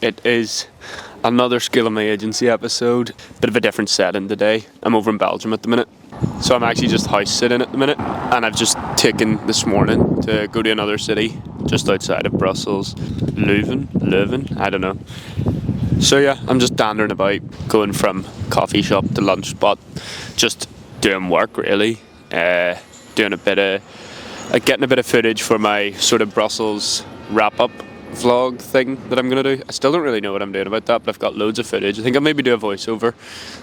It is another Skill of My Agency episode. Bit of a different setting today. I'm over in Belgium at the minute. So I'm actually just house sitting at the minute. And I've just taken this morning to go to another city just outside of Brussels. Leuven? I don't know. So yeah, I'm just dandering about, going from coffee shop to lunch spot. Just doing work really. Doing a bit of... getting a bit of footage for my sort of Brussels wrap-up vlog thing that I'm going to do. I still don't really know what I'm doing about that, but I've got loads of footage. I think I'll maybe do a voiceover,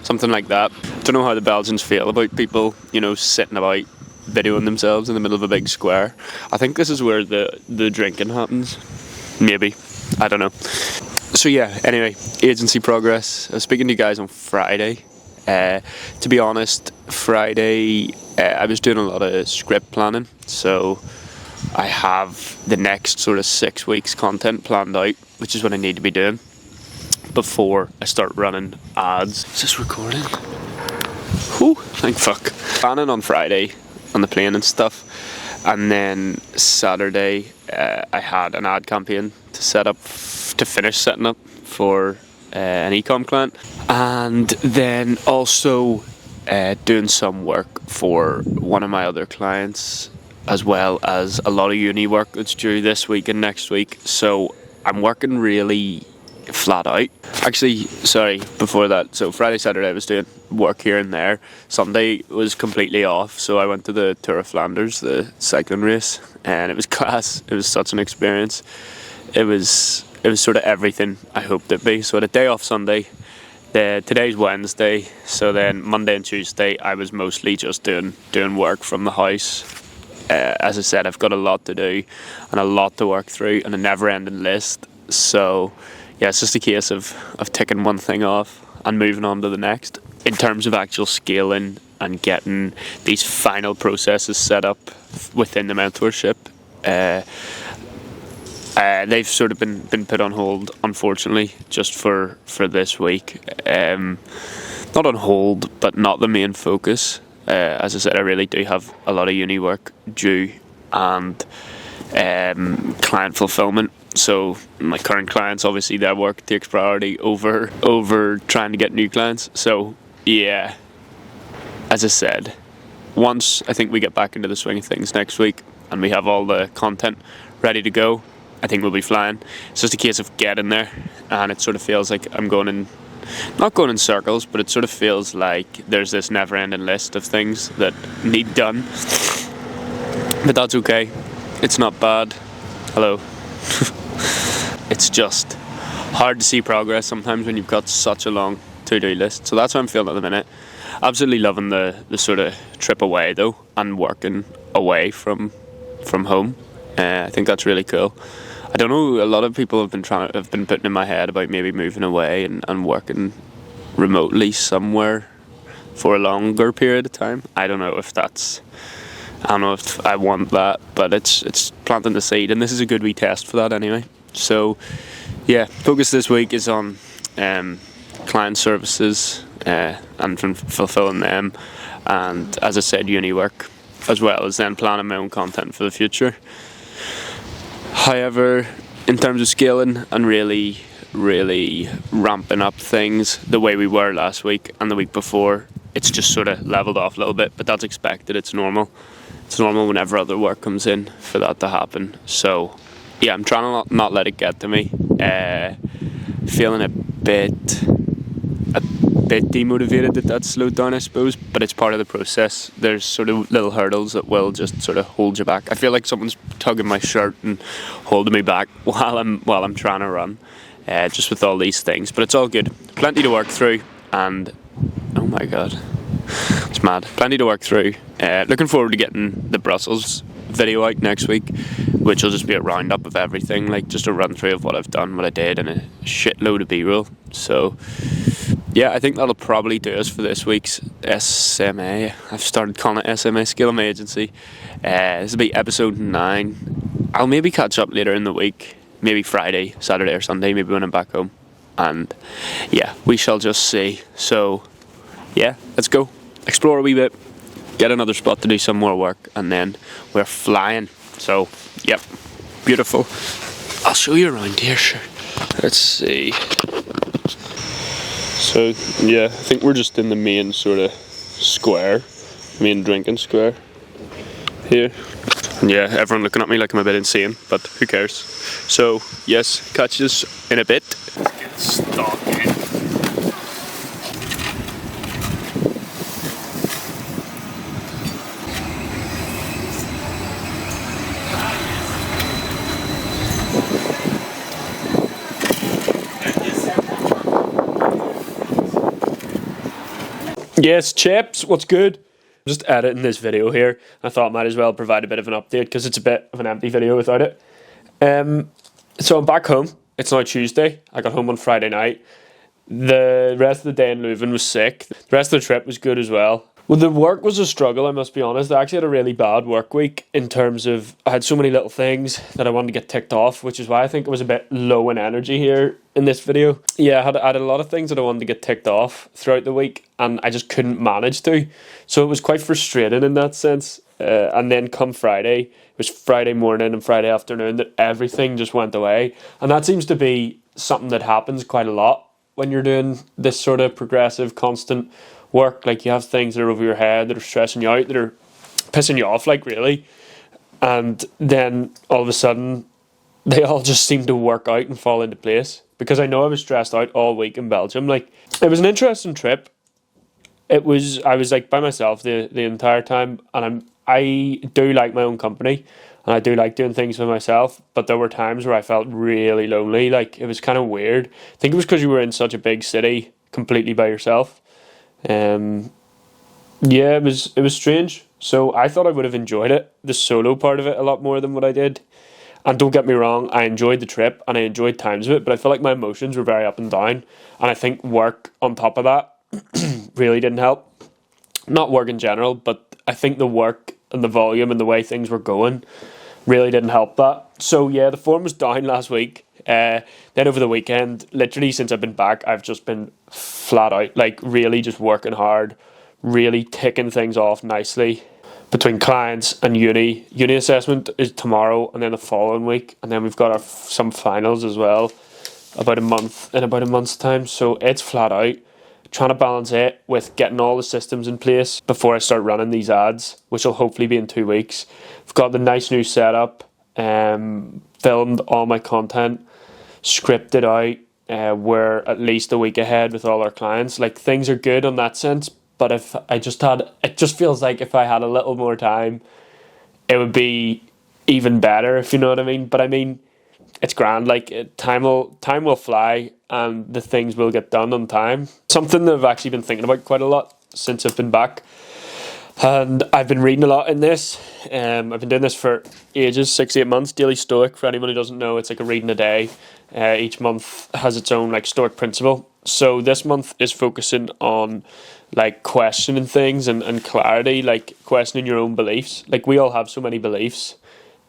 something like that. Don't know how the Belgians feel about people, sitting about videoing themselves in the middle of a big square. I think this is where the drinking happens. Maybe. I don't know. So yeah, anyway, agency progress. I was speaking to you guys on Friday. To be honest, Friday I was doing a lot of script planning, so I have the next sort of 6 weeks content planned out, which is what I need to be doing before I start running ads. Is this recording? Whew, thank fuck. Planning on Friday on the plane and stuff, and then Saturday I had an ad campaign to set up, to finish setting up for an e-com client, and then also doing some work for one of my other clients, as well as a lot of uni work that's due this week and next week. So I'm working really flat out. Actually, sorry, before that, so Friday, Saturday I was doing work here and there. Sunday was completely off, so I went to the Tour of Flanders, the cycling race, and it was class. It was such an experience. It was sort of everything I hoped it'd be. So I had a day off Sunday. Today's Wednesday, so then Monday and Tuesday I was mostly just doing work from the house. As I said, I've got a lot to do and a lot to work through and a never-ending list. So yeah, it's just a case of ticking one thing off and moving on to the next. In terms of actual scaling and getting these final processes set up within the mentorship, they've sort of been put on hold, unfortunately, just for this week. Not on hold, but not the main focus. As I said, I really do have a lot of uni work due and client fulfillment. So my current clients, obviously their work takes priority over trying to get new clients. So yeah, as I said, once I think we get back into the swing of things next week and we have all the content ready to go, I think we'll be flying. It's just a case of getting there, and it sort of feels like I'm not going in circles, but it sort of feels like there's this never-ending list of things that need done. But that's okay. It's not bad. Hello. It's just hard to see progress sometimes when you've got such a long to-do list. So that's how I'm feeling at the minute. Absolutely loving the sort of trip away though, and working away from home. I think that's really cool. I don't know, a lot of people have been putting in my head about maybe moving away and working remotely somewhere for a longer period of time. I don't know if I want that, but it's planting the seed, and this is a good wee test for that anyway. So yeah, focus this week is on client services and fulfilling them, and as I said, uni work, as well as then planning my own content for the future. However, in terms of scaling and really ramping up things the way we were last week and the week before, it's just sort of leveled off a little bit, but that's expected. It's normal. It's normal whenever other work comes in for that to happen. So yeah, I'm trying to not let it get to me. Feeling a bit demotivated that slowed down, I suppose, but it's part of the process. There's sort of little hurdles that will just sort of hold you back. I feel like someone's tugging my shirt and holding me back while I'm trying to run, just with all these things. But it's all good. Plenty to work through, and oh my god, it's mad. Plenty to work through. Looking forward to getting the Brussels video out next week, which will just be a roundup of everything, like just a run through of what I've done, what I did, and a shitload of B-roll. So yeah, I think that'll probably do us for this week's SMA. I've started calling it SMA, Skill of My Agency. This will be episode 9. I'll maybe catch up later in the week, maybe Friday, Saturday or Sunday, maybe when I'm back home. And yeah, we shall just see. So yeah, let's go. Explore a wee bit, get another spot to do some more work, and then we're flying. So yep, beautiful. I'll show you around here, sure. Let's see. So yeah, I think we're just in the main sort of square, main drinking square here. And yeah, everyone looking at me like I'm a bit insane, but who cares? So yes, catch us in a bit. Let's get stuck in. Yes, chaps, what's good? I'm just editing this video here. I thought I might as well provide a bit of an update because it's a bit of an empty video without it. So I'm back home. It's now Tuesday. I got home on Friday night. The rest of the day in Leuven was sick. The rest of the trip was good as well. Well, the work was a struggle, I must be honest. I actually had a really bad work week in terms of I had so many little things that I wanted to get ticked off, which is why I think it was a bit low in energy here in this video. Yeah, I had a lot of things that I wanted to get ticked off throughout the week, and I just couldn't manage to. So it was quite frustrating in that sense. And then come Friday, it was Friday morning and Friday afternoon that everything just went away. And that seems to be something that happens quite a lot when you're doing this sort of progressive, constant work. Like, you have things that are over your head that are stressing you out, that are pissing you off, like, really. And then all of a sudden they all just seem to work out and fall into place, because I know I was stressed out all week in Belgium. Like, it was an interesting trip. I was like by myself the entire time, and I do like my own company and I do like doing things for myself, but there were times where I felt really lonely. Like, it was kind of weird. I think it was because you were in such a big city completely by yourself. Yeah, it was strange. So I thought I would have enjoyed it, the solo part of it, a lot more than what I did. And don't get me wrong, I enjoyed the trip and I enjoyed times of it, but I felt like my emotions were very up and down. And I think work on top of that really didn't help. Not work in general, but I think the work and the volume and the way things were going really didn't help that. So yeah, the form was down last week. Then over the weekend, literally since I've been back, I've just been flat out, like really just working hard, really ticking things off nicely between clients and uni. Uni assessment is tomorrow and then the following week, and then we've got some finals as well in about a month's time. So it's flat out trying to balance it with getting all the systems in place before I start running these ads, which will hopefully be in 2 weeks. I've got the nice new setup, filmed all my content, scripted out. We're at least a week ahead with all our clients. Like, things are good on that sense, but it just feels like if I had a little more time, it would be even better, if you know what I mean. But I mean, it's grand. Like, time will fly and the things will get done on time. Something that I've actually been thinking about quite a lot since I've been back, and I've been reading a lot in this. I've been doing this for ages, 6-8 months. Daily Stoic, for anyone who doesn't know, it's like a reading a day. Each month has its own like Stoic principle. So this month is focusing on like questioning things and clarity, like questioning your own beliefs. Like, we all have so many beliefs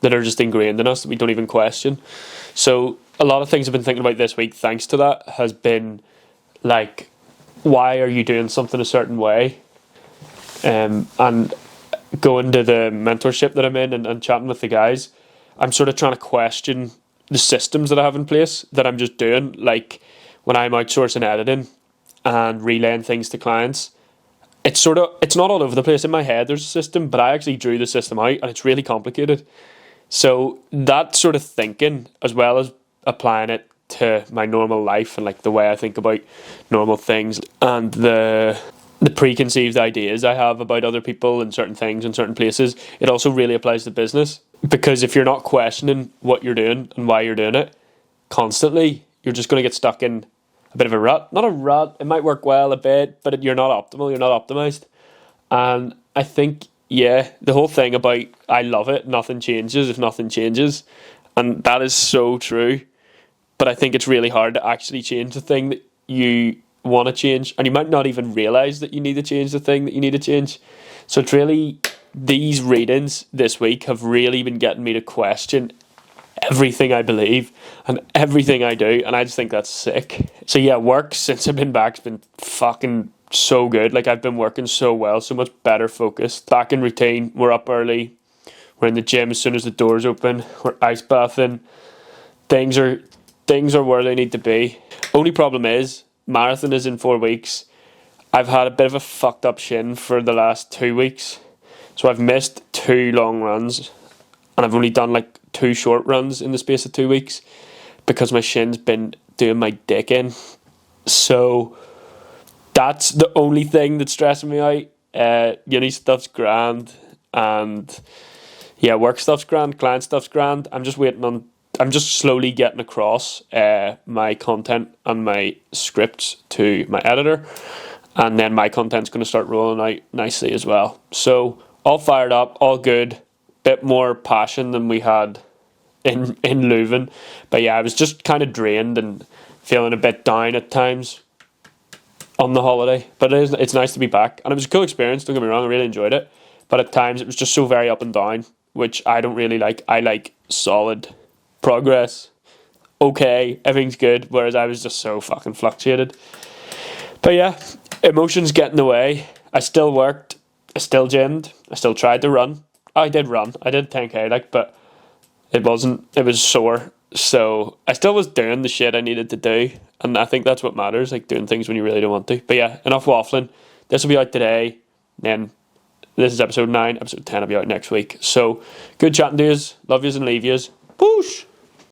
that are just ingrained in us that we don't even question. So a lot of things I've been thinking about this week, thanks to that, has been like, why are you doing something a certain way? And going to the mentorship that I'm in and chatting with the guys, I'm sort of trying to question the systems that I have in place that I'm just doing. Like, when I'm outsourcing editing and relaying things to clients, it's not all over the place. In my head there's a system, but I actually drew the system out and it's really complicated. So that sort of thinking, as well as applying it to my normal life and like the way I think about normal things and the preconceived ideas I have about other people and certain things in certain places, it also really applies to business. Because if you're not questioning what you're doing and why you're doing it constantly, you're just going to get stuck in a bit of a rut. Not a rut, it might work well a bit, but you're not optimal, you're not optimized. And I think, yeah, the whole thing about I love it, nothing changes if nothing changes. And that is so true. But I think it's really hard to actually change the thing that you want to change. And you might not even realise that you need to change the thing that you need to change. So it's really, these readings this week have really been getting me to question everything I believe and everything I do, and I just think that's sick. So yeah, work since I've been back has been fucking so good. Like, I've been working so well, so much better focused, back in routine. We're up early, we're in the gym as soon as the doors open, we're ice bathing. Things are things are where they need to be. Only problem is, marathon is in 4 weeks. I've had a bit of a fucked up shin for the last 2 weeks. So I've missed 2 long runs. And I've only done like 2 short runs in the space of 2 weeks. Because my shin's been doing my dick in. So that's the only thing that's stressing me out. Uni stuff's grand. And yeah, work stuff's grand. Client stuff's grand. I'm just slowly getting across my content and my scripts to my editor. And then my content's going to start rolling out nicely as well. So all fired up, all good. Bit more passion than we had in Leuven. But yeah, I was just kind of drained and feeling a bit down at times on the holiday. But it's nice to be back. And it was a cool experience, don't get me wrong, I really enjoyed it. But at times it was just so very up and down, which I don't really like. I like solid progress. Okay, everything's good. Whereas I was just so fucking fluctuated. But yeah, emotions get in the way. I still worked. I still gymmed. I still tried to run. I did run. I did 10k, but it was sore. So I still was doing the shit I needed to do. And I think that's what matters, like doing things when you really don't want to. But yeah, enough waffling. This will be out today. Then this is episode 9. Episode 10 will be out next week. So good chatting to yous. Love yous and leave yous. Boosh!